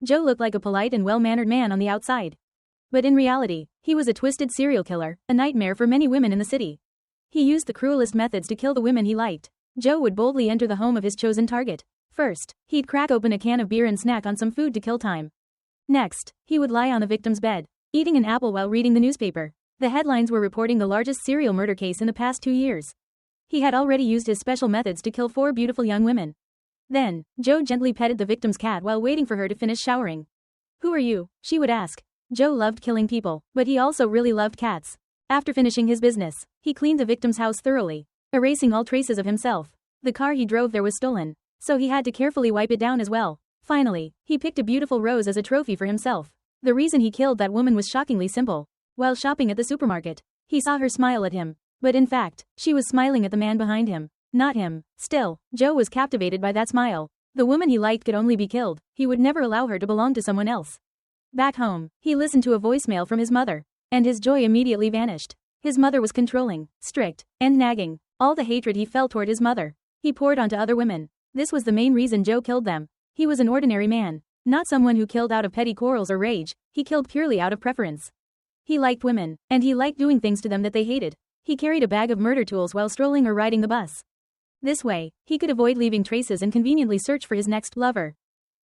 Joe looked like a polite and well-mannered man on the outside. But in reality, he was a twisted serial killer, a nightmare for many women in the city. He used the cruelest methods to kill the women he liked. Joe would boldly enter the home of his chosen target. First, he'd crack open a can of beer and snack on some food to kill time. Next, he would lie on the victim's bed, eating an apple while reading the newspaper. The headlines were reporting the largest serial murder case in the past 2 years. He had already used his special methods to kill 4 beautiful young women. Then, Joe gently petted the victim's cat while waiting for her to finish showering. "Who are you?" she would ask. Joe loved killing people, but he also really loved cats. After finishing his business, he cleaned the victim's house thoroughly, erasing all traces of himself. The car he drove there was stolen, so he had to carefully wipe it down as well. Finally, he picked a beautiful rose as a trophy for himself. The reason he killed that woman was shockingly simple. While shopping at the supermarket, he saw her smile at him. But in fact, she was smiling at the man behind him, not him. Still, Joe was captivated by that smile. The woman he liked could only be killed. He would never allow her to belong to someone else. Back home, he listened to a voicemail from his mother, and his joy immediately vanished. His mother was controlling, strict, and nagging. All the hatred he felt toward his mother, he poured onto other women. This was the main reason Joe killed them. He was an ordinary man, not someone who killed out of petty quarrels or rage. He killed purely out of preference. He liked women, and he liked doing things to them that they hated. He carried a bag of murder tools while strolling or riding the bus. This way, he could avoid leaving traces and conveniently search for his next lover.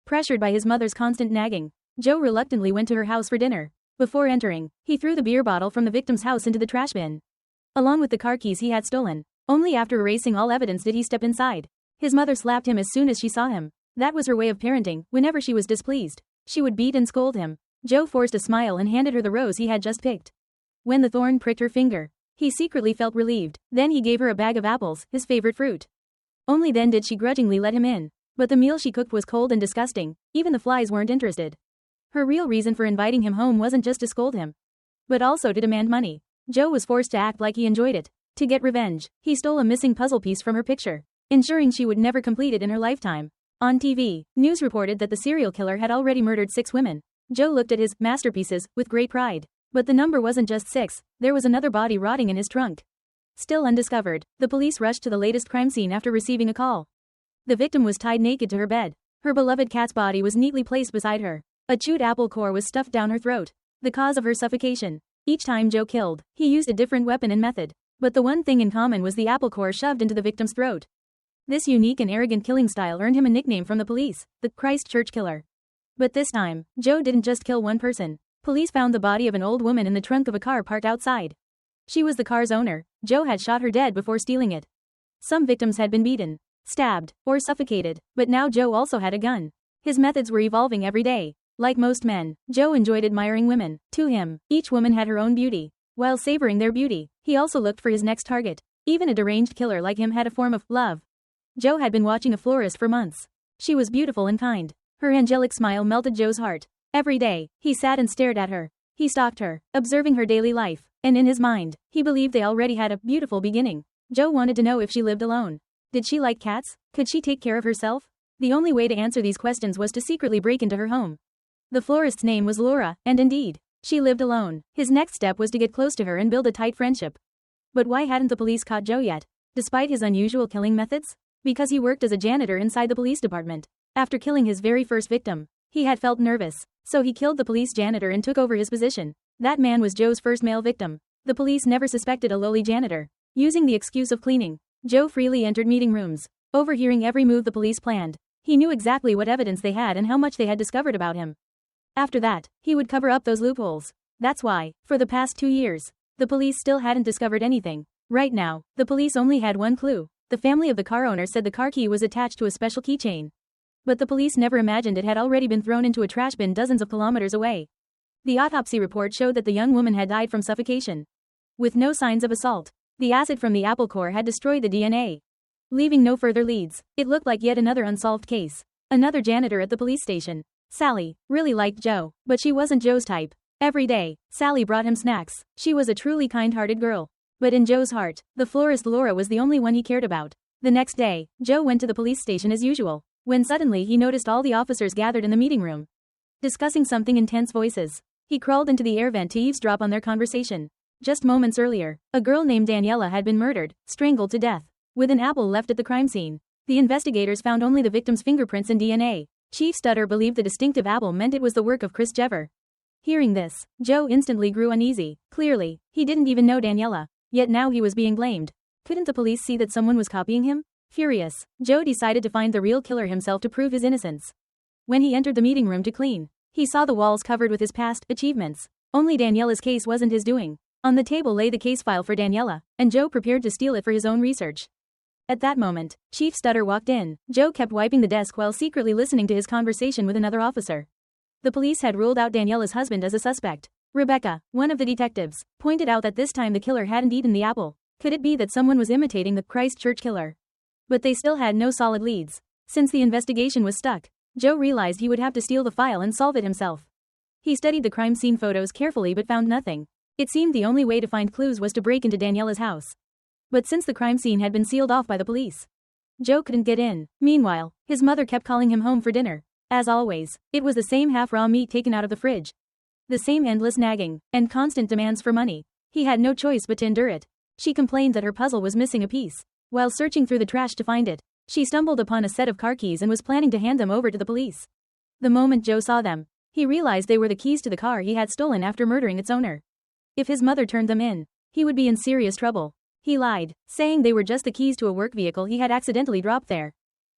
Pressured by his mother's constant nagging, Joe reluctantly went to her house for dinner. Before entering, he threw the beer bottle from the victim's house into the trash bin, along with the car keys he had stolen. Only after erasing all evidence did he step inside. His mother slapped him as soon as she saw him. That was her way of parenting. Whenever she was displeased, she would beat and scold him. Joe forced a smile and handed her the rose he had just picked. When the thorn pricked her finger, he secretly felt relieved. Then he gave her a bag of apples, his favorite fruit. Only then did she grudgingly let him in. But the meal she cooked was cold and disgusting. Even the flies weren't interested. Her real reason for inviting him home wasn't just to scold him, but also to demand money. Joe was forced to act like he enjoyed it. To get revenge, he stole a missing puzzle piece from her picture, ensuring she would never complete it in her lifetime. On TV, news reported that the serial killer had already murdered 6 women. Joe looked at his masterpieces with great pride. But the number wasn't just 6, there was another body rotting in his trunk. Still undiscovered, the police rushed to the latest crime scene after receiving a call. The victim was tied naked to her bed. Her beloved cat's body was neatly placed beside her. A chewed apple core was stuffed down her throat, the cause of her suffocation. Each time Joe killed, he used a different weapon and method. But the one thing in common was the apple core shoved into the victim's throat. This unique and arrogant killing style earned him a nickname from the police, the Christchurch Killer. But this time, Joe didn't just kill one person. Police found the body of an old woman in the trunk of a car parked outside. She was the car's owner. Joe had shot her dead before stealing it. Some victims had been beaten, stabbed, or suffocated, but now Joe also had a gun. His methods were evolving every day. Like most men, Joe enjoyed admiring women. To him, each woman had her own beauty. While savoring their beauty, he also looked for his next target. Even a deranged killer like him had a form of love. Joe had been watching a florist for months. She was beautiful and kind. Her angelic smile melted Joe's heart. Every day, he sat and stared at her. He stalked her, observing her daily life, and in his mind, he believed they already had a beautiful beginning. Joe wanted to know if she lived alone. Did she like cats? Could she take care of herself? The only way to answer these questions was to secretly break into her home. The florist's name was Laura, and indeed, she lived alone. His next step was to get close to her and build a tight friendship. But why hadn't the police caught Joe yet, despite his unusual killing methods? Because he worked as a janitor inside the police department. After killing his very first victim, he had felt nervous, so he killed the police janitor and took over his position. That man was Joe's first male victim. The police never suspected a lowly janitor. Using the excuse of cleaning, Joe freely entered meeting rooms, overhearing every move the police planned. He knew exactly what evidence they had and how much they had discovered about him. After that, he would cover up those loopholes. That's why, for the past 2 years, the police still hadn't discovered anything. Right now, the police only had one clue. The family of the car owner said the car key was attached to a special keychain. But the police never imagined it had already been thrown into a trash bin dozens of kilometers away. The autopsy report showed that the young woman had died from suffocation, with no signs of assault. The acid from the apple core had destroyed the DNA, leaving no further leads. It looked like yet another unsolved case. Another janitor at the police station, Sally, really liked Joe, but she wasn't Joe's type. Every day, Sally brought him snacks. She was a truly kind-hearted girl. But in Joe's heart, the florist Laura was the only one he cared about. The next day, Joe went to the police station as usual, when suddenly he noticed all the officers gathered in the meeting room, discussing something in tense voices. He crawled into the air vent to eavesdrop on their conversation. Just moments earlier, a girl named Daniela had been murdered, strangled to death, with an apple left at the crime scene. The investigators found only the victim's fingerprints and DNA. Chief Stutter believed the distinctive apple meant it was the work of Chris Jever. Hearing this, Joe instantly grew uneasy. Clearly, he didn't even know Daniela, yet now he was being blamed. Couldn't the police see that someone was copying him? Furious, Joe decided to find the real killer himself to prove his innocence. When he entered the meeting room to clean, he saw the walls covered with his past achievements. Only Daniela's case wasn't his doing. On the table lay the case file for Daniela, and Joe prepared to steal it for his own research. At that moment, Chief Stutter walked in. Joe kept wiping the desk while secretly listening to his conversation with another officer. The police had ruled out Daniela's husband as a suspect. Rebecca, one of the detectives, pointed out that this time the killer hadn't eaten the apple. Could it be that someone was imitating the Christchurch killer? But they still had no solid leads. Since the investigation was stuck, Joe realized he would have to steal the file and solve it himself. He studied the crime scene photos carefully but found nothing. It seemed the only way to find clues was to break into Daniela's house. But since the crime scene had been sealed off by the police, Joe couldn't get in. Meanwhile, his mother kept calling him home for dinner. As always, it was the same half-raw meat taken out of the fridge. The same endless nagging, and constant demands for money. He had no choice but to endure it. She complained that her puzzle was missing a piece. While searching through the trash to find it, she stumbled upon a set of car keys and was planning to hand them over to the police. The moment Joe saw them, he realized they were the keys to the car he had stolen after murdering its owner. If his mother turned them in, he would be in serious trouble. He lied, saying they were just the keys to a work vehicle he had accidentally dropped there.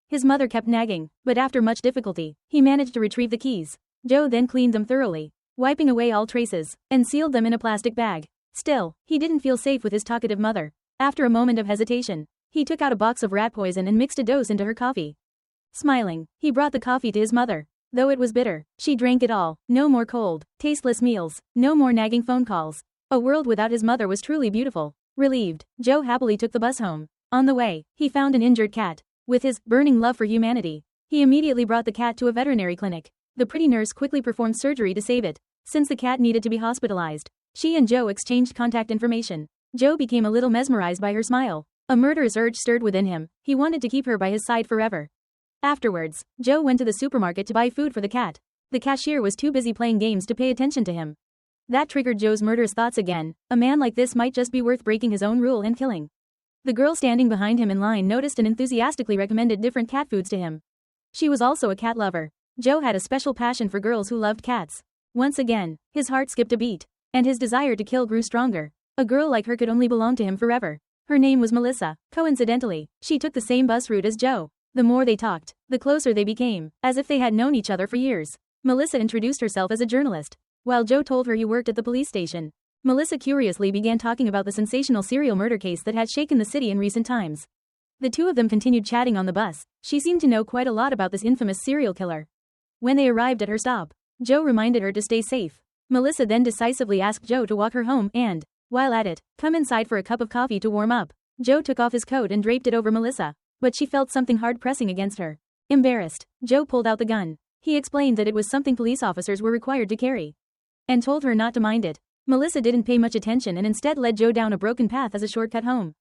His mother kept nagging, but after much difficulty, he managed to retrieve the keys. Joe then cleaned them thoroughly, wiping away all traces, and sealed them in a plastic bag. Still, he didn't feel safe with his talkative mother. After a moment of hesitation, he took out a box of rat poison and mixed a dose into her coffee. Smiling, he brought the coffee to his mother. Though it was bitter, she drank it all. No more cold, tasteless meals, no more nagging phone calls. A world without his mother was truly beautiful. Relieved, Joe happily took the bus home. On the way, he found an injured cat. With his burning love for humanity, he immediately brought the cat to a veterinary clinic. The pretty nurse quickly performed surgery to save it. Since the cat needed to be hospitalized, she and Joe exchanged contact information. Joe became a little mesmerized by her smile. A murderous urge stirred within him. He wanted to keep her by his side forever. Afterwards, Joe went to the supermarket to buy food for the cat. The cashier was too busy playing games to pay attention to him. That triggered Joe's murderous thoughts again. A man like this might just be worth breaking his own rule and killing. The girl standing behind him in line noticed and enthusiastically recommended different cat foods to him. She was also a cat lover. Joe had a special passion for girls who loved cats. Once again, his heart skipped a beat, and his desire to kill grew stronger. A girl like her could only belong to him forever. Her name was Melissa. Coincidentally, she took the same bus route as Joe. The more they talked, the closer they became, as if they had known each other for years. Melissa introduced herself as a journalist, while Joe told her he worked at the police station. Melissa curiously began talking about the sensational serial murder case that had shaken the city in recent times. The two of them continued chatting on the bus. She seemed to know quite a lot about this infamous serial killer. When they arrived at her stop, Joe reminded her to stay safe. Melissa then decisively asked Joe to walk her home and, while at it, come inside for a cup of coffee to warm up. Joe took off his coat and draped it over Melissa, but she felt something hard pressing against her. Embarrassed, Joe pulled out the gun. He explained that it was something police officers were required to carry, and told her not to mind it. Melissa didn't pay much attention and instead led Joe down a broken path as a shortcut home.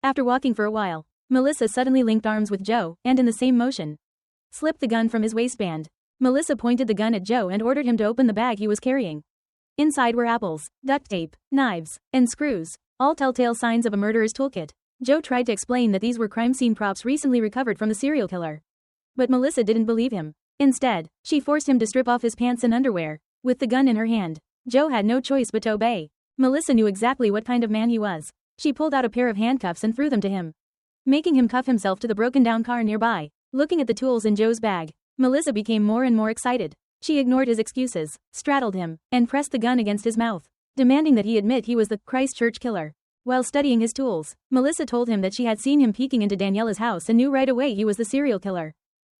After walking for a while, Melissa suddenly linked arms with Joe and in the same motion, slipped the gun from his waistband. Melissa pointed the gun at Joe and ordered him to open the bag he was carrying. Inside were apples, duct tape, knives, and screws, all telltale signs of a murderer's toolkit. Joe tried to explain that these were crime scene props recently recovered from the serial killer. But Melissa didn't believe him. Instead, she forced him to strip off his pants and underwear. With the gun in her hand, Joe had no choice but to obey. Melissa knew exactly what kind of man he was. She pulled out a pair of handcuffs and threw them to him, making him cuff himself to the broken-down car nearby. Looking at the tools in Joe's bag, Melissa became more and more excited. She ignored his excuses, straddled him, and pressed the gun against his mouth, demanding that he admit he was the Christchurch killer. While studying his tools, Melissa told him that she had seen him peeking into Daniela's house and knew right away he was the serial killer.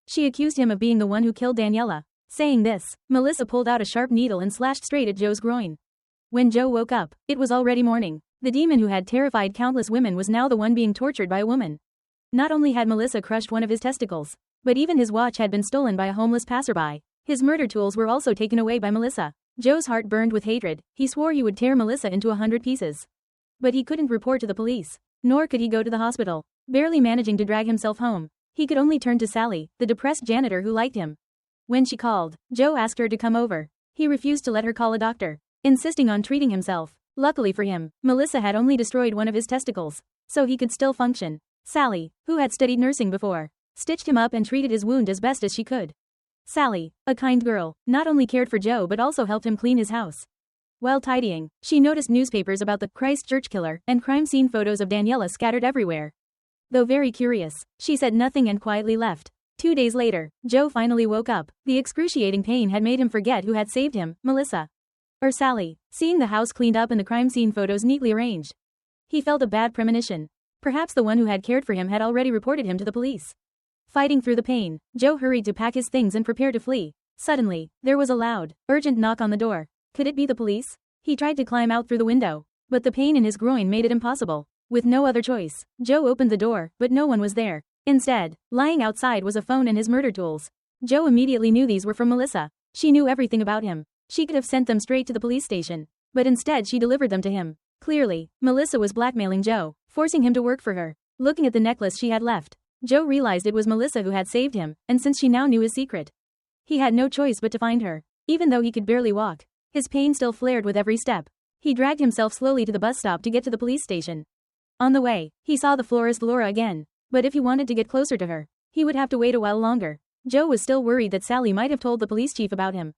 She accused him of being the one who killed Daniela. Saying this, Melissa pulled out a sharp needle and slashed straight at Joe's groin. When Joe woke up, it was already morning. The demon who had terrified countless women was now the one being tortured by a woman. Not only had Melissa crushed one of his testicles, but even his watch had been stolen by a homeless passerby. His murder tools were also taken away by Melissa. Joe's heart burned with hatred. He swore he would tear Melissa into 100 pieces. But he couldn't report to the police, nor could he go to the hospital. Barely managing to drag himself home, he could only turn to Sally, the depressed janitor who liked him. When she called, Joe asked her to come over. He refused to let her call a doctor, insisting on treating himself. Luckily for him, Melissa had only destroyed one of his testicles, so he could still function. Sally, who had studied nursing before, stitched him up and treated his wound as best as she could. Sally, a kind girl, not only cared for Joe but also helped him clean his house. While tidying, she noticed newspapers about the Christchurch killer and crime scene photos of Daniela scattered everywhere. Though very curious, she said nothing and quietly left. 2 days later, Joe finally woke up. The excruciating pain had made him forget who had saved him, Melissa or Sally. Seeing the house cleaned up and the crime scene photos neatly arranged, he felt a bad premonition. Perhaps the one who had cared for him had already reported him to the police. Fighting through the pain, Joe hurried to pack his things and prepare to flee. Suddenly, there was a loud, urgent knock on the door. Could it be the police? He tried to climb out through the window, but the pain in his groin made it impossible. With no other choice, Joe opened the door, but no one was there. Instead, lying outside was a phone and his murder tools. Joe immediately knew these were from Melissa. She knew everything about him. She could have sent them straight to the police station, but instead she delivered them to him. Clearly, Melissa was blackmailing Joe, forcing him to work for her. Looking at the necklace she had left, Joe realized it was Melissa who had saved him, and since she now knew his secret, he had no choice but to find her. Even though he could barely walk, his pain still flared with every step. He dragged himself slowly to the bus stop to get to the police station. On the way, he saw the florist Laura again, but if he wanted to get closer to her, he would have to wait a while longer. Joe was still worried that Sally might have told the police chief about him.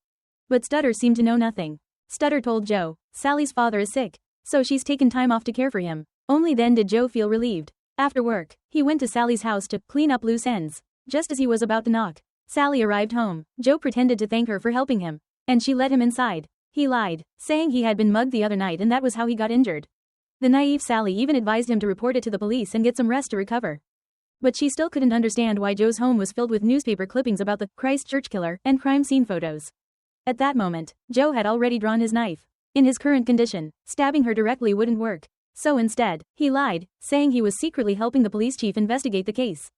But Stutter seemed to know nothing. Stutter told Joe, Sally's father is sick, so she's taken time off to care for him. Only then did Joe feel relieved. After work, he went to Sally's house to clean up loose ends. Just as he was about to knock, Sally arrived home. Joe pretended to thank her for helping him, and she let him inside. He lied, saying he had been mugged the other night and that was how he got injured. The naive Sally even advised him to report it to the police and get some rest to recover. But she still couldn't understand why Joe's home was filled with newspaper clippings about the Christchurch killer and crime scene photos. At that moment, Joe had already drawn his knife. In his current condition, stabbing her directly wouldn't work. So instead, he lied, saying he was secretly helping the police chief investigate the case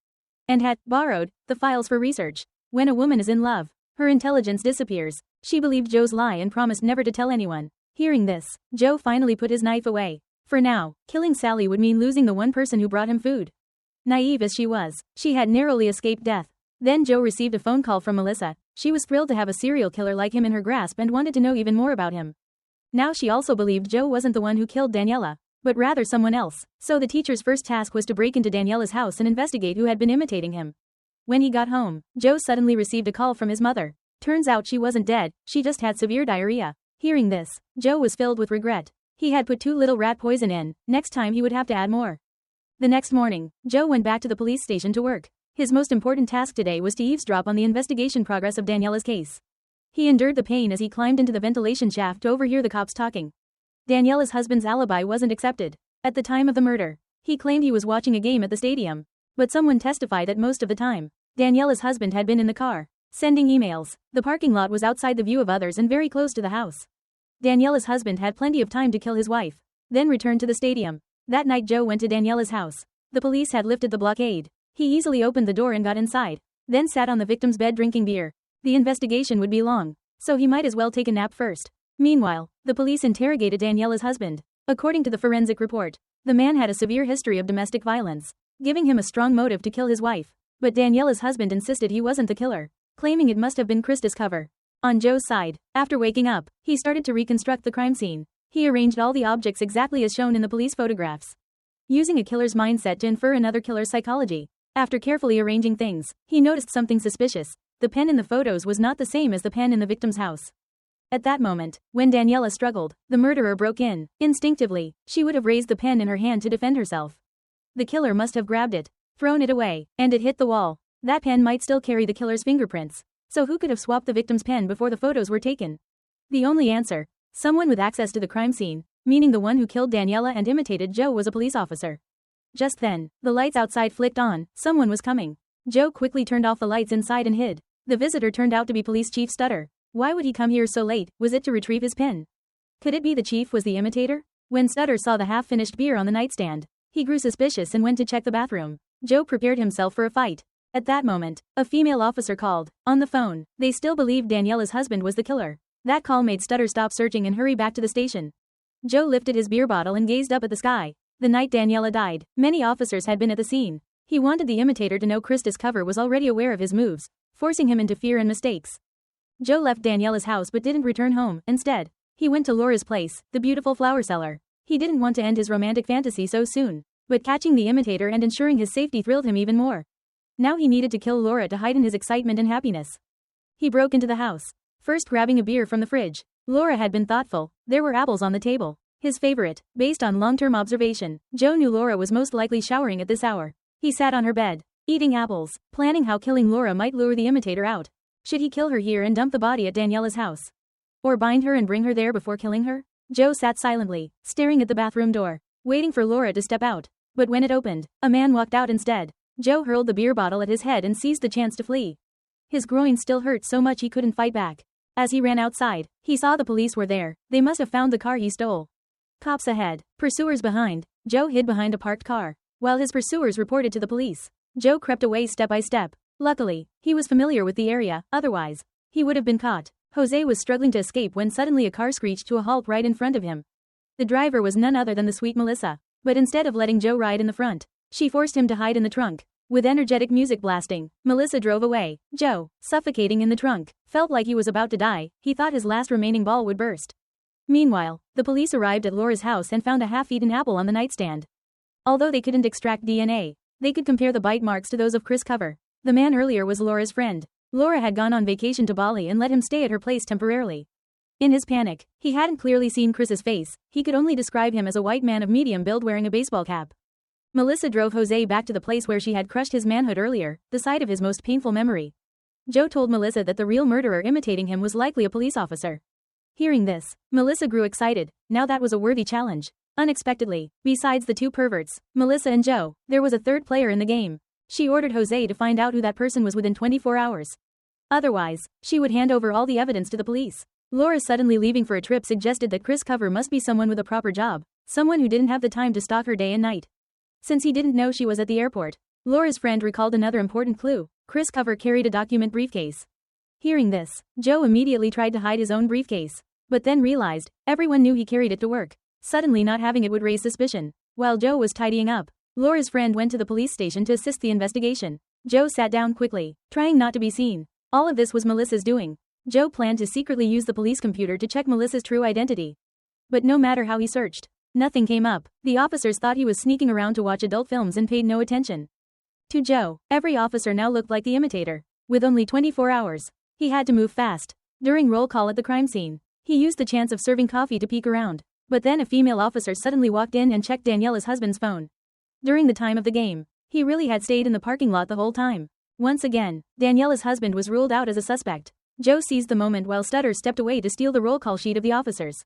and had borrowed the files for research. When a woman is in love, her intelligence disappears. She believed Joe's lie and promised never to tell anyone. Hearing this, Joe finally put his knife away. For now, killing Sally would mean losing the one person who brought him food. Naive as she was, she had narrowly escaped death. Then Joe received a phone call from Melissa. She was thrilled to have a serial killer like him in her grasp and wanted to know even more about him. Now she also believed Joe wasn't the one who killed Daniela, but rather someone else. So the teacher's first task was to break into Daniela's house and investigate who had been imitating him. When he got home, Joe suddenly received a call from his mother. Turns out she wasn't dead, she just had severe diarrhea. Hearing this, Joe was filled with regret. He had put too little rat poison in, next time he would have to add more. The next morning, Joe went back to the police station to work. His most important task today was to eavesdrop on the investigation progress of Daniela's case. He endured the pain as he climbed into the ventilation shaft to overhear the cops talking. Daniela's husband's alibi wasn't accepted. At the time of the murder, he claimed he was watching a game at the stadium. But someone testified that most of the time, Daniela's husband had been in the car, sending emails. The parking lot was outside the view of others and very close to the house. Daniela's husband had plenty of time to kill his wife, then return to the stadium. That night Joe went to Daniela's house. The police had lifted the blockade. He easily opened the door and got inside, then sat on the victim's bed drinking beer. The investigation would be long, so he might as well take a nap first. Meanwhile, the police interrogated Daniela's husband. According to the forensic report, the man had a severe history of domestic violence, giving him a strong motive to kill his wife. But Daniela's husband insisted he wasn't the killer, claiming it must have been Krista's cover. On Joe's side, after waking up, he started to reconstruct the crime scene. He arranged all the objects exactly as shown in the police photographs, using a killer's mindset to infer another killer's psychology. After carefully arranging things, he noticed something suspicious. The pen in the photos was not the same as the pen in the victim's house. At that moment, when Daniela struggled, the murderer broke in. Instinctively, she would have raised the pen in her hand to defend herself. The killer must have grabbed it, thrown it away, and it hit the wall. That pen might still carry the killer's fingerprints. So who could have swapped the victim's pen before the photos were taken? The only answer: someone with access to the crime scene, meaning the one who killed Daniela and imitated Joe was a police officer. Just then, the lights outside flicked on. Someone was coming. Joe quickly turned off the lights inside and hid. The visitor turned out to be Police Chief Stutter. Why would he come here so late? Was it to retrieve his pen? Could it be the chief was the imitator? When Stutter saw the half-finished beer on the nightstand, he grew suspicious and went to check the bathroom. Joe prepared himself for a fight. At that moment, a female officer called. On the phone, they still believed Daniela's husband was the killer. That call made Stutter stop searching and hurry back to the station. Joe lifted his beer bottle and gazed up at the sky. The night Daniela died, many officers had been at the scene. He wanted the imitator to know Krista's cover was already aware of his moves, forcing him into fear and mistakes. Joe left Daniela's house but didn't return home. Instead, he went to Laura's place, the beautiful flower seller. He didn't want to end his romantic fantasy so soon, but catching the imitator and ensuring his safety thrilled him even more. Now he needed to kill Laura to heighten his excitement and happiness. He broke into the house, first grabbing a beer from the fridge. Laura had been thoughtful. There were apples on the table. His favorite, based on long-term observation. Joe knew Laura was most likely showering at this hour. He sat on her bed, eating apples, planning how killing Laura might lure the imitator out. Should he kill her here and dump the body at Daniela's house? Or bind her and bring her there before killing her? Joe sat silently, staring at the bathroom door, waiting for Laura to step out. But when it opened, a man walked out instead. Joe hurled the beer bottle at his head and seized the chance to flee. His groin still hurt so much he couldn't fight back. As he ran outside, he saw the police were there. They must have found the car he stole. Cops ahead, pursuers behind. Joe hid behind a parked car, while his pursuers reported to the police. Joe crept away step by step. Luckily, he was familiar with the area, otherwise, he would have been caught. Jose was struggling to escape when suddenly a car screeched to a halt right in front of him. The driver was none other than the sweet Melissa, but instead of letting Joe ride in the front, she forced him to hide in the trunk. With energetic music blasting, Melissa drove away. Joe, suffocating in the trunk, felt like he was about to die. He thought his last remaining ball would burst. Meanwhile, the police arrived at Laura's house and found a half-eaten apple on the nightstand. Although they couldn't extract DNA, they could compare the bite marks to those of Chris Cover. The man earlier was Laura's friend. Laura had gone on vacation to Bali and let him stay at her place temporarily. In his panic, he hadn't clearly seen Chris's face. He could only describe him as a white man of medium build wearing a baseball cap. Melissa drove Jose back to the place where she had crushed his manhood earlier, the site of his most painful memory. Joe told Melissa that the real murderer imitating him was likely a police officer. Hearing this, Melissa grew excited. Now that was a worthy challenge. Unexpectedly, besides the two perverts, Melissa and Joe, there was a third player in the game. She ordered Jose to find out who that person was within 24 hours. Otherwise, she would hand over all the evidence to the police. Laura suddenly leaving for a trip suggested that Chris Cover must be someone with a proper job, someone who didn't have the time to stalk her day and night. Since he didn't know she was at the airport, Laura's friend recalled another important clue. Chris Cover carried a document briefcase. Hearing this, Joe immediately tried to hide his own briefcase, but then realized everyone knew he carried it to work. Suddenly not having it would raise suspicion. While Joe was tidying up, Laura's friend went to the police station to assist the investigation. Joe sat down quickly, trying not to be seen. All of this was Melissa's doing. Joe planned to secretly use the police computer to check Melissa's true identity. But no matter how he searched, nothing came up. The officers thought he was sneaking around to watch adult films and paid no attention. To Joe, every officer now looked like the imitator. With only 24 hours, he had to move fast. During roll call at the crime scene, he used the chance of serving coffee to peek around. But then a female officer suddenly walked in and checked Daniela's husband's phone. During the time of the game, he really had stayed in the parking lot the whole time. Once again, Daniela's husband was ruled out as a suspect. Joe seized the moment while Stutter stepped away to steal the roll call sheet of the officers.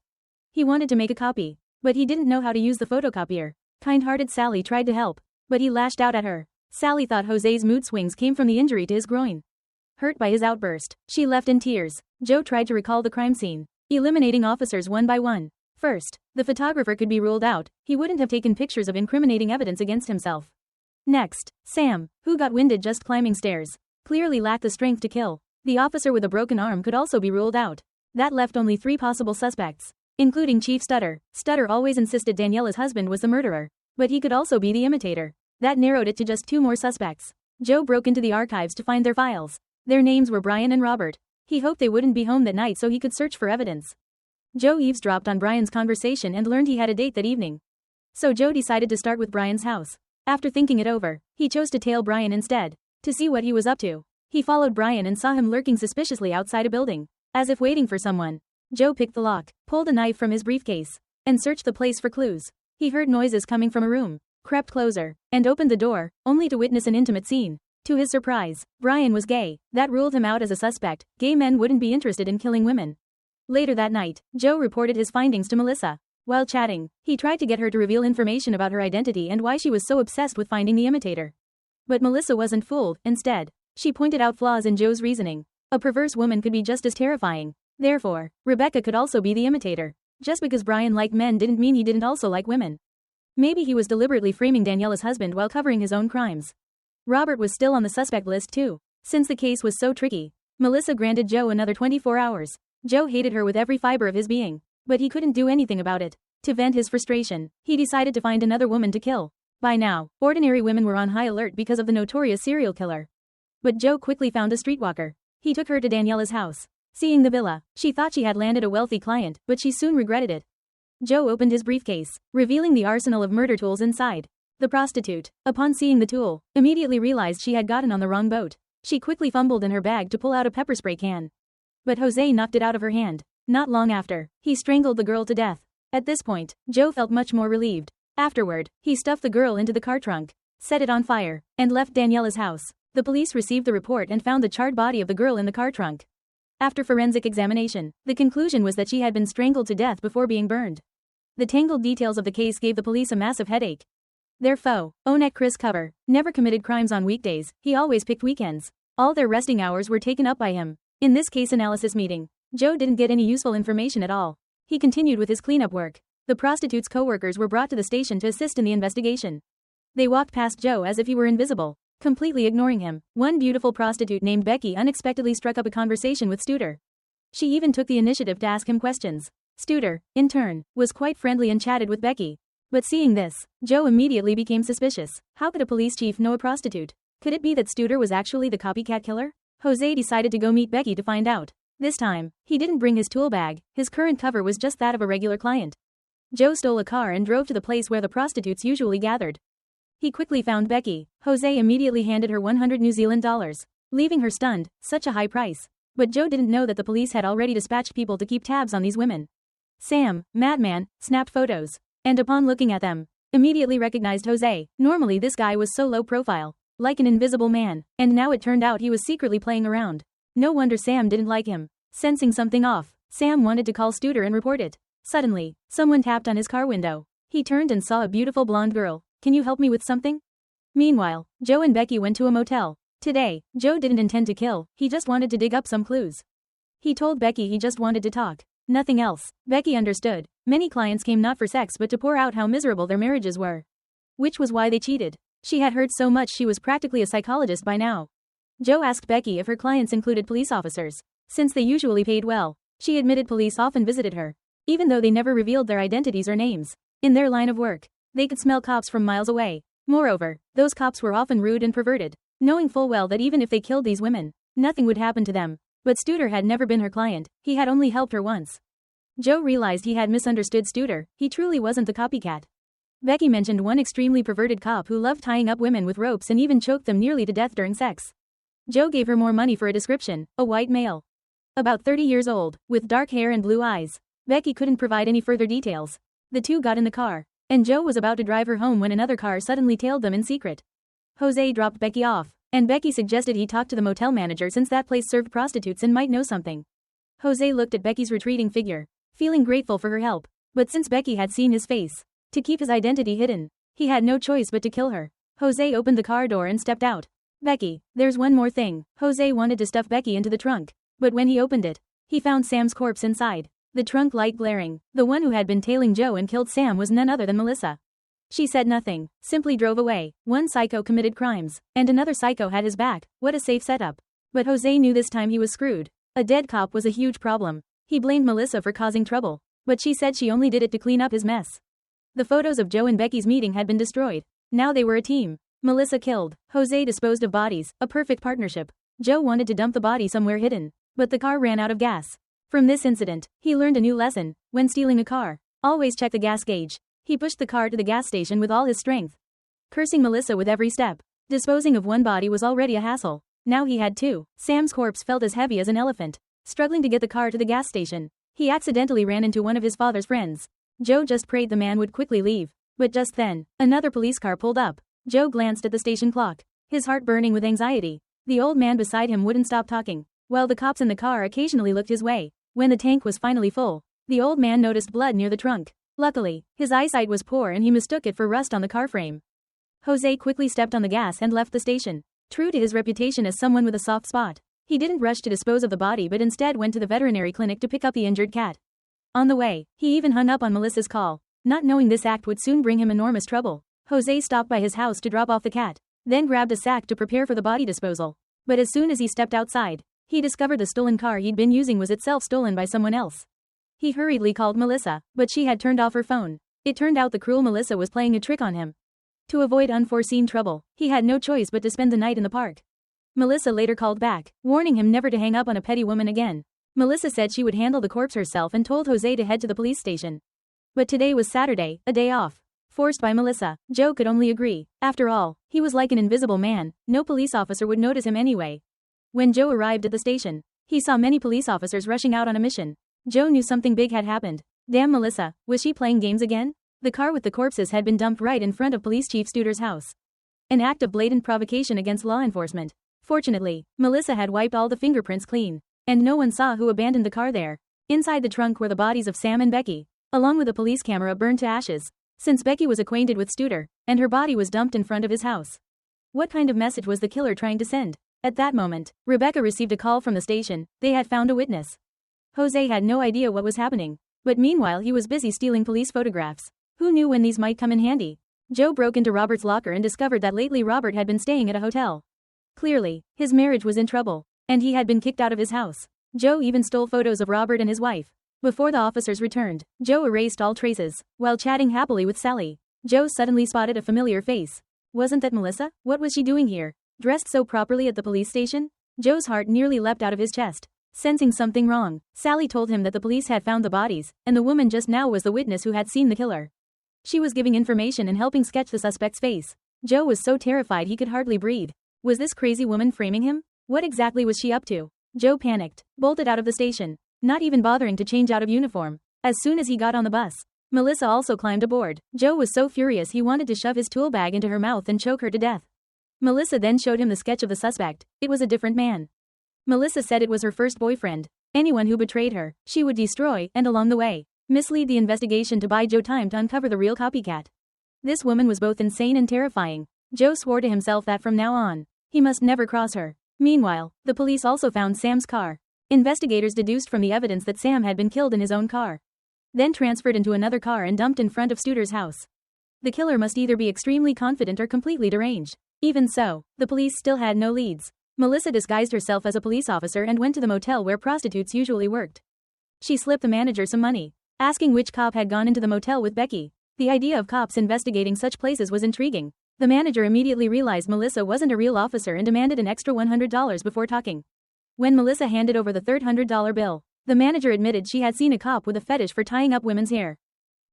He wanted to make a copy, but he didn't know how to use the photocopier. Kind-hearted Sally tried to help, but he lashed out at her. Sally thought Jose's mood swings came from the injury to his groin. Hurt by his outburst, she left in tears. Joe tried to recall the crime scene, eliminating officers one by one. First, the photographer could be ruled out. He wouldn't have taken pictures of incriminating evidence against himself. Next, Sam, who got winded just climbing stairs, clearly lacked the strength to kill. The officer with a broken arm could also be ruled out. That left only 3 possible suspects, including Chief Stutter. Stutter always insisted Daniela's husband was the murderer, but he could also be the imitator. That narrowed it to just 2 more suspects. Joe broke into the archives to find their files. Their names were Brian and Robert. He hoped they wouldn't be home that night so he could search for evidence. Joe eavesdropped on Brian's conversation and learned he had a date that evening. So Joe decided to start with Brian's house. After thinking it over, he chose to tail Brian instead, to see what he was up to. He followed Brian and saw him lurking suspiciously outside a building, as if waiting for someone. Joe picked the lock, pulled a knife from his briefcase, and searched the place for clues. He heard noises coming from a room, crept closer, and opened the door, only to witness an intimate scene. To his surprise, Brian was gay. That ruled him out as a suspect. Gay men wouldn't be interested in killing women. Later that night, Joe reported his findings to Melissa. While chatting, he tried to get her to reveal information about her identity and why she was so obsessed with finding the imitator. But Melissa wasn't fooled. Instead, she pointed out flaws in Joe's reasoning. A perverse woman could be just as terrifying. Therefore, Rebecca could also be the imitator. Just because Brian liked men didn't mean he didn't also like women. Maybe he was deliberately framing Daniela's husband while covering his own crimes. Robert was still on the suspect list too. Since the case was so tricky, Melissa granted Joe another 24 hours. Joe hated her with every fiber of his being, but he couldn't do anything about it. To vent his frustration, he decided to find another woman to kill. By now, ordinary women were on high alert because of the notorious serial killer. But Joe quickly found a streetwalker. He took her to Daniela's house. Seeing the villa, she thought she had landed a wealthy client, but she soon regretted it. Joe opened his briefcase, revealing the arsenal of murder tools inside. The prostitute, upon seeing the tool, immediately realized she had gotten on the wrong boat. She quickly fumbled in her bag to pull out a pepper spray can. But Jose knocked it out of her hand. Not long after, he strangled the girl to death. At this point, Joe felt much more relieved. Afterward, he stuffed the girl into the car trunk, set it on fire, and left Daniela's house. The police received the report and found the charred body of the girl in the car trunk. After forensic examination, the conclusion was that she had been strangled to death before being burned. The tangled details of the case gave the police a massive headache. Their foe, Onek Chris Cover, never committed crimes on weekdays, he always picked weekends. All their resting hours were taken up by him. In this case analysis meeting, Joe didn't get any useful information at all. He continued with his cleanup work. The prostitute's co-workers were brought to the station to assist in the investigation. They walked past Joe as if he were invisible, completely ignoring him. One beautiful prostitute named Becky unexpectedly struck up a conversation with Studer. She even took the initiative to ask him questions. Studer, in turn, was quite friendly and chatted with Becky. But seeing this, Joe immediately became suspicious. How could a police chief know a prostitute? Could it be that Studer was actually the copycat killer? Jose decided to go meet Becky to find out. This time, he didn't bring his tool bag, his current cover was just that of a regular client. Joe stole a car and drove to the place where the prostitutes usually gathered. He quickly found Becky. Jose immediately handed her 100 New Zealand dollars, leaving her stunned. Such a high price. But Joe didn't know that the police had already dispatched people to keep tabs on these women. Sam, madman, snapped photos, and upon looking at them, immediately recognized Jose. Normally this guy was so low profile, like an invisible man, and now it turned out he was secretly playing around. No wonder Sam didn't like him. Sensing something off, Sam wanted to call Studer and report it. Suddenly, someone tapped on his car window. He turned and saw a beautiful blonde girl. Can you help me with something? Meanwhile, Joe and Becky went to a motel. Today, Joe didn't intend to kill, he just wanted to dig up some clues. He told Becky he just wanted to talk. Nothing else. Becky understood. Many clients came not for sex but to pour out how miserable their marriages were. Which was why they cheated. She had heard so much she was practically a psychologist by now. Joe asked Becky if her clients included police officers. Since they usually paid well, she admitted police often visited her, even though they never revealed their identities or names. In their line of work, they could smell cops from miles away. Moreover, those cops were often rude and perverted, knowing full well that even if they killed these women, nothing would happen to them. But Studer had never been her client, he had only helped her once. Joe realized he had misunderstood Studer, he truly wasn't the copycat. Becky mentioned one extremely perverted cop who loved tying up women with ropes and even choked them nearly to death during sex. Joe gave her more money for a description, a white male. About 30 years old, with dark hair and blue eyes. Becky couldn't provide any further details. The two got in the car, and Joe was about to drive her home when another car suddenly tailed them in secret. Jose dropped Becky off, and Becky suggested he talk to the motel manager since that place served prostitutes and might know something. Jose looked at Becky's retreating figure, feeling grateful for her help. But since Becky had seen his face, to keep his identity hidden, he had no choice but to kill her. Jose opened the car door and stepped out. Becky, there's one more thing. Jose wanted to stuff Becky into the trunk, but when he opened it, he found Sam's corpse inside. The trunk light glaring. The one who had been tailing Joe and killed Sam was none other than Melissa. She said nothing, simply drove away. One psycho committed crimes, and another psycho had his back. What a safe setup. But Jose knew this time he was screwed. A dead cop was a huge problem. He blamed Melissa for causing trouble, but she said she only did it to clean up his mess. The photos of Joe and Becky's meeting had been destroyed. Now they were a team. Melissa killed. Jose disposed of bodies, a perfect partnership. Joe wanted to dump the body somewhere hidden, but the car ran out of gas. From this incident, he learned a new lesson. When stealing a car, always check the gas gauge. He pushed the car to the gas station with all his strength, cursing Melissa with every step. Disposing of one body was already a hassle. Now he had two. Sam's corpse felt as heavy as an elephant. Struggling to get the car to the gas station, he accidentally ran into one of his father's friends. Joe just prayed the man would quickly leave. But just then, another police car pulled up. Joe glanced at the station clock, his heart burning with anxiety. The old man beside him wouldn't stop talking, while the cops in the car occasionally looked his way. When the tank was finally full, the old man noticed blood near the trunk. Luckily, his eyesight was poor and he mistook it for rust on the car frame. Jose quickly stepped on the gas and left the station. True to his reputation as someone with a soft spot, he didn't rush to dispose of the body but instead went to the veterinary clinic to pick up the injured cat. On the way, he even hung up on Melissa's call. Not knowing this act would soon bring him enormous trouble, Jose stopped by his house to drop off the cat, then grabbed a sack to prepare for the body disposal. But as soon as he stepped outside, he discovered the stolen car he'd been using was itself stolen by someone else. He hurriedly called Melissa, but she had turned off her phone. It turned out the cruel Melissa was playing a trick on him. To avoid unforeseen trouble, he had no choice but to spend the night in the park. Melissa later called back, warning him never to hang up on a petty woman again. Melissa said she would handle the corpse herself and told Jose to head to the police station. But today was Saturday, a day off. Forced by Melissa, Joe could only agree. After all, he was like an invisible man, no police officer would notice him anyway. When Joe arrived at the station, he saw many police officers rushing out on a mission. Joe knew something big had happened. Damn Melissa, was she playing games again? The car with the corpses had been dumped right in front of Police Chief Studer's house. An act of blatant provocation against law enforcement. Fortunately, Melissa had wiped all the fingerprints clean, and no one saw who abandoned the car there. Inside the trunk were the bodies of Sam and Becky, along with a police camera burned to ashes, since Becky was acquainted with Studer, and her body was dumped in front of his house. What kind of message was the killer trying to send? At that moment, Rebecca received a call from the station. They had found a witness. Jose had no idea what was happening, but meanwhile he was busy stealing police photographs. Who knew when these might come in handy? Joe broke into Robert's locker and discovered that lately Robert had been staying at a hotel. Clearly, his marriage was in trouble, and he had been kicked out of his house. Joe even stole photos of Robert and his wife. Before the officers returned, Joe erased all traces. While chatting happily with Sally, Joe suddenly spotted a familiar face. Wasn't that Melissa? What was she doing here? Dressed so properly at the police station? Joe's heart nearly leapt out of his chest. Sensing something wrong, Sally told him that the police had found the bodies, and the woman just now was the witness who had seen the killer. She was giving information and helping sketch the suspect's face. Joe was so terrified he could hardly breathe. Was this crazy woman framing him? What exactly was she up to? Joe panicked, bolted out of the station, not even bothering to change out of uniform. As soon as he got on the bus, Melissa also climbed aboard. Joe was so furious he wanted to shove his tool bag into her mouth and choke her to death. Melissa then showed him the sketch of the suspect. It was a different man. Melissa said it was her first boyfriend. Anyone who betrayed her, she would destroy, and along the way, mislead the investigation to buy Joe time to uncover the real copycat. This woman was both insane and terrifying. Joe swore to himself that from now on, he must never cross her. Meanwhile, the police also found Sam's car. Investigators deduced from the evidence that Sam had been killed in his own car, then transferred into another car and dumped in front of Studer's house. The killer must either be extremely confident or completely deranged. Even so, the police still had no leads. Melissa disguised herself as a police officer and went to the motel where prostitutes usually worked. She slipped the manager some money, asking which cop had gone into the motel with Becky. The idea of cops investigating such places was intriguing. The manager immediately realized Melissa wasn't a real officer and demanded an extra $100 before talking. When Melissa handed over the third $100 bill, the manager admitted she had seen a cop with a fetish for tying up women's hair.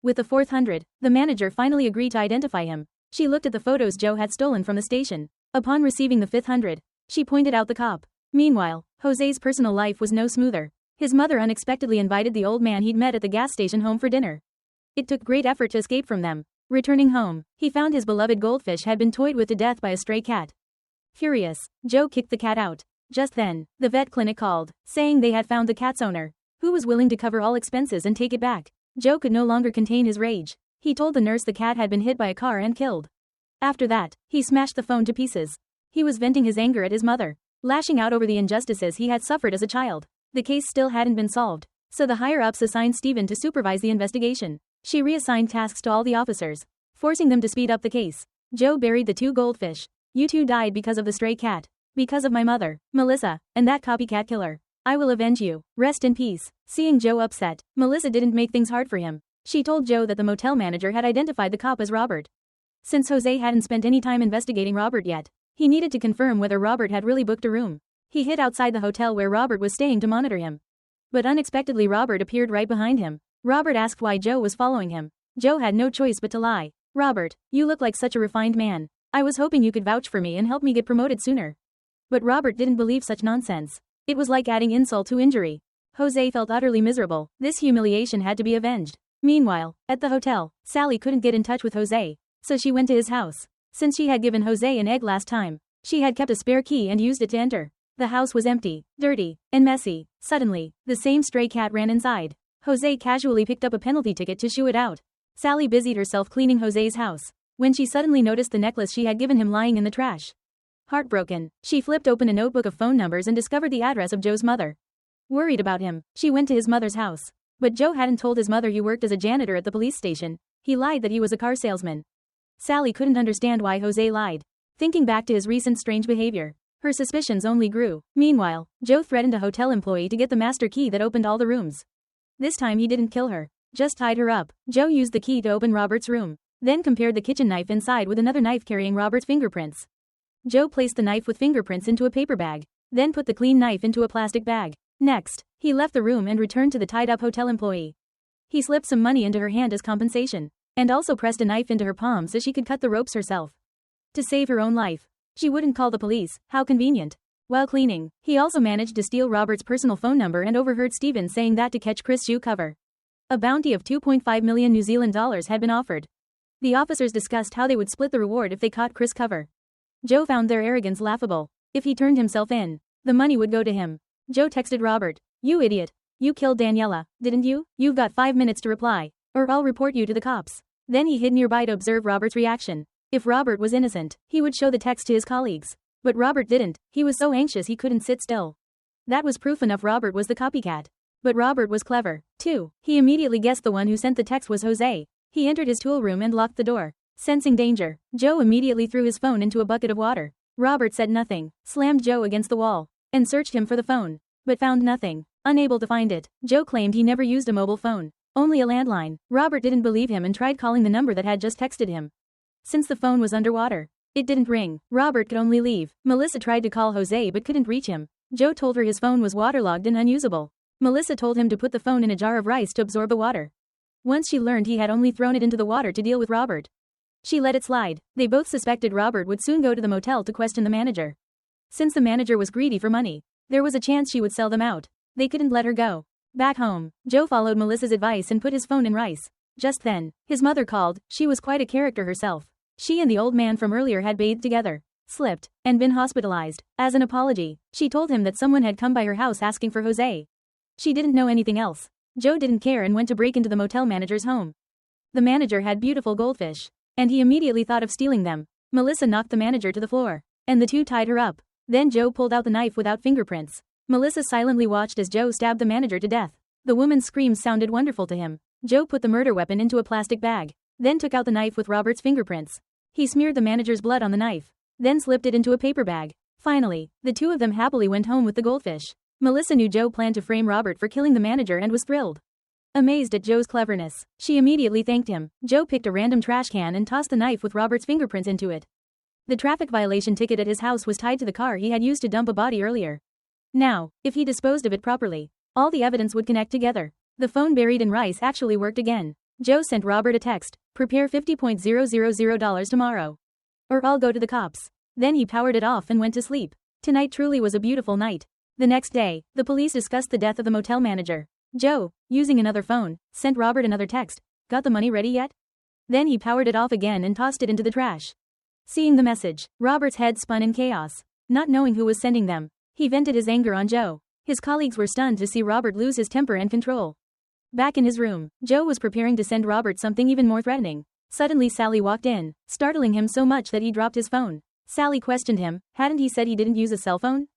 With the fourth $100, the manager finally agreed to identify him. She looked at the photos Joe had stolen from the station. Upon receiving the fifth $100, she pointed out the cop. Meanwhile, Jose's personal life was no smoother. His mother unexpectedly invited the old man he'd met at the gas station home for dinner. It took great effort to escape from them. Returning home, he found his beloved goldfish had been toyed with to death by a stray cat. Furious, Joe kicked the cat out. Just then, the vet clinic called, saying they had found the cat's owner, who was willing to cover all expenses and take it back. Joe could no longer contain his rage. He told the nurse the cat had been hit by a car and killed. After that, he smashed the phone to pieces. He was venting his anger at his mother, lashing out over the injustices he had suffered as a child. The case still hadn't been solved, so the higher-ups assigned Stephen to supervise the investigation. She reassigned tasks to all the officers, forcing them to speed up the case. Joe buried the two goldfish. You two died because of the stray cat. Because of my mother, Melissa, and that copycat killer. I will avenge you. Rest in peace. Seeing Joe upset, Melissa didn't make things hard for him. She told Joe that the motel manager had identified the cop as Robert. Since Jose hadn't spent any time investigating Robert yet, he needed to confirm whether Robert had really booked a room. He hid outside the hotel where Robert was staying to monitor him. But unexpectedly Robert appeared right behind him. Robert asked why Joe was following him. Joe had no choice but to lie. Robert, you look like such a refined man. I was hoping you could vouch for me and help me get promoted sooner. But Robert didn't believe such nonsense. It was like adding insult to injury. Jose felt utterly miserable. This humiliation had to be avenged. Meanwhile, at the hotel, Sally couldn't get in touch with Jose, so she went to his house. Since she had given Jose an egg last time, she had kept a spare key and used it to enter. The house was empty, dirty, and messy. Suddenly, the same stray cat ran inside. Jose casually picked up a penalty ticket to shoo it out. Sally busied herself cleaning Jose's house, when she suddenly noticed the necklace she had given him lying in the trash. Heartbroken, she flipped open a notebook of phone numbers and discovered the address of Joe's mother. Worried about him, she went to his mother's house. But Joe hadn't told his mother he worked as a janitor at the police station. He lied that he was a car salesman. Sally couldn't understand why Jose lied. Thinking back to his recent strange behavior, her suspicions only grew. Meanwhile, Joe threatened a hotel employee to get the master key that opened all the rooms. This time he didn't kill her, just tied her up. Joe used the key to open Robert's room, then compared the kitchen knife inside with another knife carrying Robert's fingerprints. Joe placed the knife with fingerprints into a paper bag, then put the clean knife into a plastic bag. Next, he left the room and returned to the tied-up hotel employee. He slipped some money into her hand as compensation, and also pressed a knife into her palm so she could cut the ropes herself. To save her own life. She wouldn't call the police. How convenient. While cleaning, he also managed to steal Robert's personal phone number and overheard Stephen saying that to catch Chris shoe cover. A bounty of 2.5 million New Zealand dollars had been offered. The officers discussed how they would split the reward if they caught Chris cover. Joe found their arrogance laughable. If he turned himself in, the money would go to him. Joe texted Robert, "You idiot. You killed Daniela, didn't you? You've got 5 minutes to reply, or I'll report you to the cops." Then he hid nearby to observe Robert's reaction. If Robert was innocent, he would show the text to his colleagues. But Robert didn't. He was so anxious he couldn't sit still. That was proof enough Robert was the copycat. But Robert was clever, too. He immediately guessed the one who sent the text was Jose. He entered his tool room and locked the door. Sensing danger, Joe immediately threw his phone into a bucket of water. Robert said nothing, slammed Joe against the wall, and searched him for the phone. But found nothing. Unable to find it, Joe claimed he never used a mobile phone. Only a landline. Robert didn't believe him and tried calling the number that had just texted him. Since the phone was underwater, it didn't ring. Robert could only leave. Melissa tried to call Jose but couldn't reach him. Joe told her his phone was waterlogged and unusable. Melissa told him to put the phone in a jar of rice to absorb the water. Once she learned he had only thrown it into the water to deal with Robert, she let it slide. They both suspected Robert would soon go to the motel to question the manager. Since the manager was greedy for money, there was a chance she would sell them out. They couldn't let her go. Back home, Joe followed Melissa's advice and put his phone in rice. Just then, his mother called. She was quite a character herself. She and the old man from earlier had bathed together, slipped, and been hospitalized. As an apology, she told him that someone had come by her house asking for Jose. She didn't know anything else. Joe didn't care and went to break into the motel manager's home. The manager had beautiful goldfish, and he immediately thought of stealing them. Melissa knocked the manager to the floor, and the two tied her up. Then Joe pulled out the knife without fingerprints. Melissa silently watched as Joe stabbed the manager to death. The woman's screams sounded wonderful to him. Joe put the murder weapon into a plastic bag, then took out the knife with Robert's fingerprints. He smeared the manager's blood on the knife, then slipped it into a paper bag. Finally, the two of them happily went home with the goldfish. Melissa knew Joe planned to frame Robert for killing the manager and was thrilled. Amazed at Joe's cleverness, she immediately thanked him. Joe picked a random trash can and tossed the knife with Robert's fingerprints into it. The traffic violation ticket at his house was tied to the car he had used to dump a body earlier. Now, if he disposed of it properly, all the evidence would connect together. The phone buried in rice actually worked again. Joe sent Robert a text, "Prepare $50,000 tomorrow, or I'll go to the cops." Then he powered it off and went to sleep. Tonight truly was a beautiful night. The next day, the police discussed the death of the motel manager. Joe, using another phone, sent Robert another text, "Got the money ready yet?" Then he powered it off again and tossed it into the trash. Seeing the message, Robert's head spun in chaos. Not knowing who was sending them, he vented his anger on Joe. His colleagues were stunned to see Robert lose his temper and control. Back in his room, Joe was preparing to send Robert something even more threatening. Suddenly Sally walked in, startling him so much that he dropped his phone. Sally questioned him, hadn't he said he didn't use a cell phone?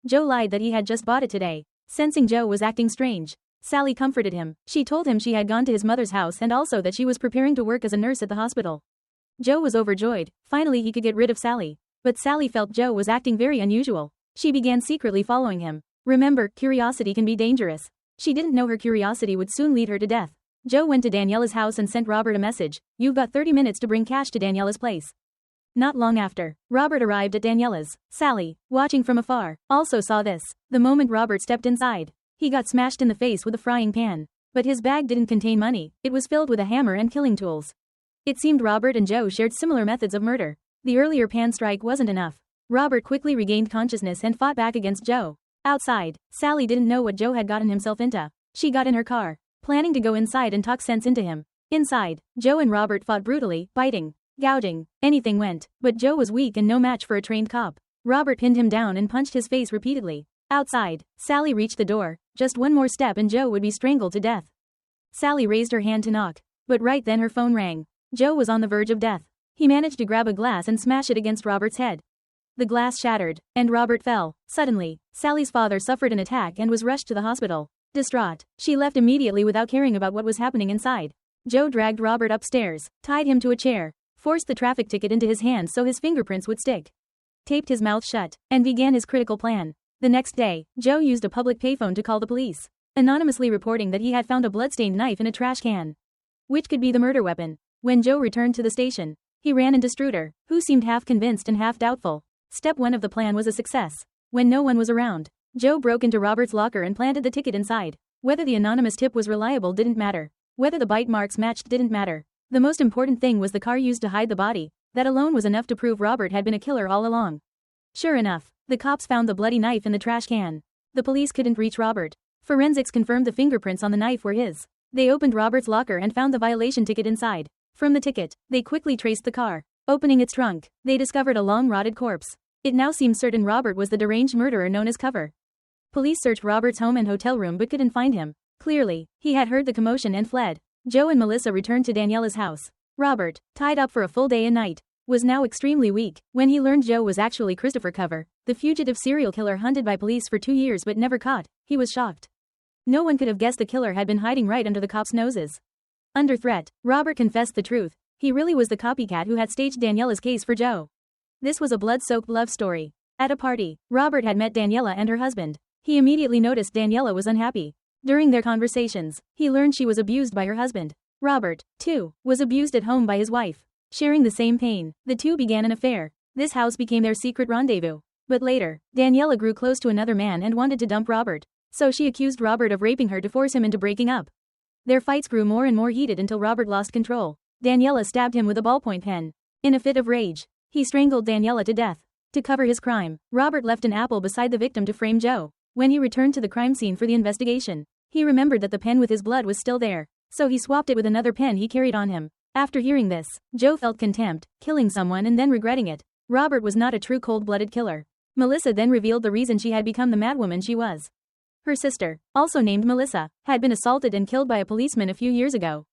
Joe lied that he had just bought it today. Sensing Joe was acting strange, Sally comforted him. She told him she had gone to his mother's house and also that she was preparing to work as a nurse at the hospital. Joe was overjoyed. Finally he could get rid of Sally. But Sally felt Joe was acting very unusual. She began secretly following him. Remember, curiosity can be dangerous. She didn't know her curiosity would soon lead her to death. Joe went to Daniela's house and sent Robert a message, "You've got 30 minutes to bring cash to Daniela's place." Not long after, Robert arrived at Daniela's. Sally, watching from afar, also saw this. The moment Robert stepped inside, he got smashed in the face with a frying pan. But his bag didn't contain money, it was filled with a hammer and killing tools. It seemed Robert and Joe shared similar methods of murder. The earlier pan strike wasn't enough. Robert quickly regained consciousness and fought back against Joe. Outside, Sally didn't know what Joe had gotten himself into. She got in her car, planning to go inside and talk sense into him. Inside, Joe and Robert fought brutally, biting, gouging, anything went, but Joe was weak and no match for a trained cop. Robert pinned him down and punched his face repeatedly. Outside, Sally reached the door. Just one more step and Joe would be strangled to death. Sally raised her hand to knock, but right then her phone rang. Joe was on the verge of death. He managed to grab a glass and smash it against Robert's head. The glass shattered, and Robert fell. Suddenly, Sally's father suffered an attack and was rushed to the hospital. Distraught, she left immediately without caring about what was happening inside. Joe dragged Robert upstairs, tied him to a chair, forced the traffic ticket into his hand so his fingerprints would stick, taped his mouth shut, and began his critical plan. The next day, Joe used a public payphone to call the police, anonymously reporting that he had found a bloodstained knife in a trash can, which could be the murder weapon. When Joe returned to the station, he ran into Struder, who seemed half convinced and half doubtful. Step 1 of the plan was a success. When no one was around, Joe broke into Robert's locker and planted the ticket inside. Whether the anonymous tip was reliable didn't matter. Whether the bite marks matched didn't matter. The most important thing was the car used to hide the body. That alone was enough to prove Robert had been a killer all along. Sure enough, The cops found the bloody knife in the trash can. The police couldn't reach Robert. Forensics confirmed the fingerprints on the knife were his. They opened Robert's locker and found the violation ticket inside. From the ticket, they quickly traced the car. Opening its trunk, they discovered a long rotted corpse. It now seemed certain Robert was the deranged murderer known as Cover. Police searched Robert's home and hotel room but couldn't find him. Clearly, he had heard the commotion and fled. Joe and Melissa returned to Daniela's house. Robert, tied up for a full day and night, was now extremely weak. When he learned Joe was actually Christopher Cover, the fugitive serial killer hunted by police for 2 years but never caught, he was shocked. No one could have guessed the killer had been hiding right under the cops' noses. Under threat, Robert confessed the truth. He really was the copycat who had staged Daniela's case for Joe. This was a blood-soaked love story. At a party, Robert had met Daniela and her husband. He immediately noticed Daniela was unhappy. During their conversations, he learned she was abused by her husband. Robert, too, was abused at home by his wife. Sharing the same pain, the two began an affair. This house became their secret rendezvous. But later, Daniela grew close to another man and wanted to dump Robert. So she accused Robert of raping her to force him into breaking up. Their fights grew more and more heated until Robert lost control. Daniela stabbed him with a ballpoint pen. In a fit of rage, he strangled Daniela to death. To cover his crime, Robert left an apple beside the victim to frame Joe. When he returned to the crime scene for the investigation, he remembered that the pen with his blood was still there, so he swapped it with another pen he carried on him. After hearing this, Joe felt contempt, killing someone and then regretting it. Robert was not a true cold-blooded killer. Melissa then revealed the reason she had become the madwoman she was. Her sister, also named Melissa, had been assaulted and killed by a policeman a few years ago.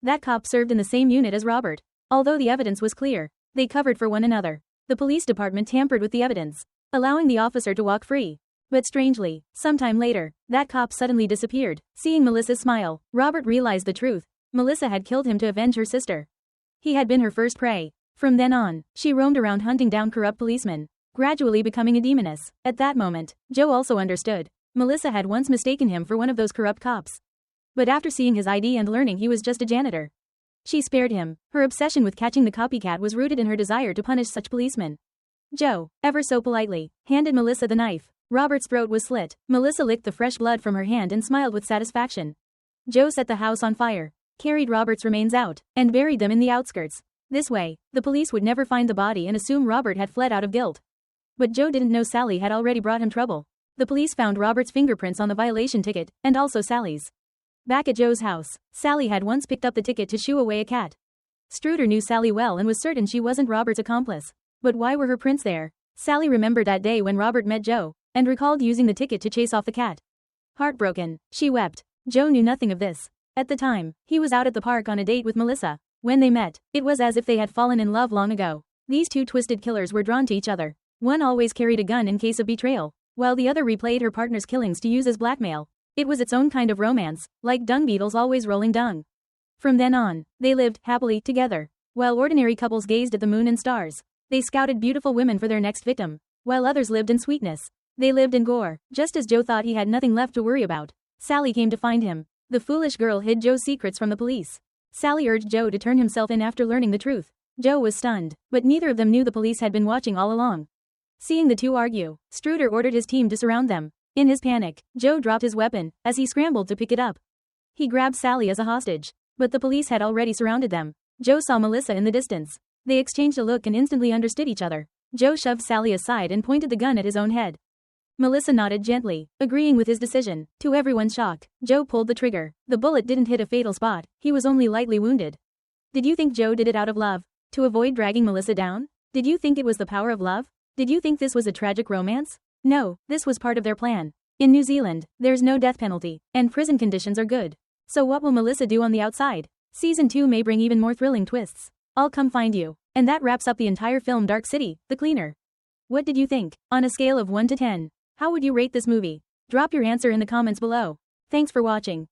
That cop served in the same unit as Robert. Although the evidence was clear, they covered for one another. The police department tampered with the evidence, allowing the officer to walk free. But strangely, sometime later, that cop suddenly disappeared. Seeing Melissa's smile, Robert realized the truth. Melissa had killed him to avenge her sister. He had been her first prey. From then on, she roamed around hunting down corrupt policemen, gradually becoming a demoness. At that moment, Joe also understood. Melissa had once mistaken him for one of those corrupt cops. But after seeing his ID and learning he was just a janitor, she spared him. Her obsession with catching the copycat was rooted in her desire to punish such policemen. Joe, ever so politely, handed Melissa the knife. Robert's throat was slit. Melissa licked the fresh blood from her hand and smiled with satisfaction. Joe set the house on fire, carried Robert's remains out, and buried them in the outskirts. This way, the police would never find the body and assume Robert had fled out of guilt. But Joe didn't know Sally had already brought him trouble. The police found Robert's fingerprints on the violation ticket, and also Sally's. Back at Joe's house, Sally had once picked up the ticket to shoo away a cat. Struder knew Sally well and was certain she wasn't Robert's accomplice. But why were her prints there? Sally remembered that day when Robert met Joe, and recalled using the ticket to chase off the cat. Heartbroken, she wept. Joe knew nothing of this. At the time, he was out at the park on a date with Melissa. When they met, it was as if they had fallen in love long ago. These two twisted killers were drawn to each other. One always carried a gun in case of betrayal, while the other replayed her partner's killings to use as blackmail. It was its own kind of romance, like dung beetles always rolling dung. From then on, they lived happily together. While ordinary couples gazed at the moon and stars, they scouted beautiful women for their next victim, while others lived in sweetness. They lived in gore. Just as Joe thought he had nothing left to worry about, Sally came to find him. The foolish girl hid Joe's secrets from the police. Sally urged Joe to turn himself in after learning the truth. Joe was stunned, but neither of them knew the police had been watching all along. Seeing the two argue, Struder ordered his team to surround them. In his panic, Joe dropped his weapon as he scrambled to pick it up. He grabbed Sally as a hostage, but the police had already surrounded them. Joe saw Melissa in the distance. They exchanged a look and instantly understood each other. Joe shoved Sally aside and pointed the gun at his own head. Melissa nodded gently, agreeing with his decision. To everyone's shock, Joe pulled the trigger. The bullet didn't hit a fatal spot, he was only lightly wounded. Did you think Joe did it out of love? To avoid dragging Melissa down? Did you think it was the power of love? Did you think this was a tragic romance? No, this was part of their plan. In New Zealand, there's no death penalty, and prison conditions are good. So what will Melissa do on the outside? Season 2 may bring even more thrilling twists. I'll come find you. And that wraps up the entire film Dark City, The Cleaner. What did you think? On a scale of 1 to 10, how would you rate this movie? Drop your answer in the comments below. Thanks for watching.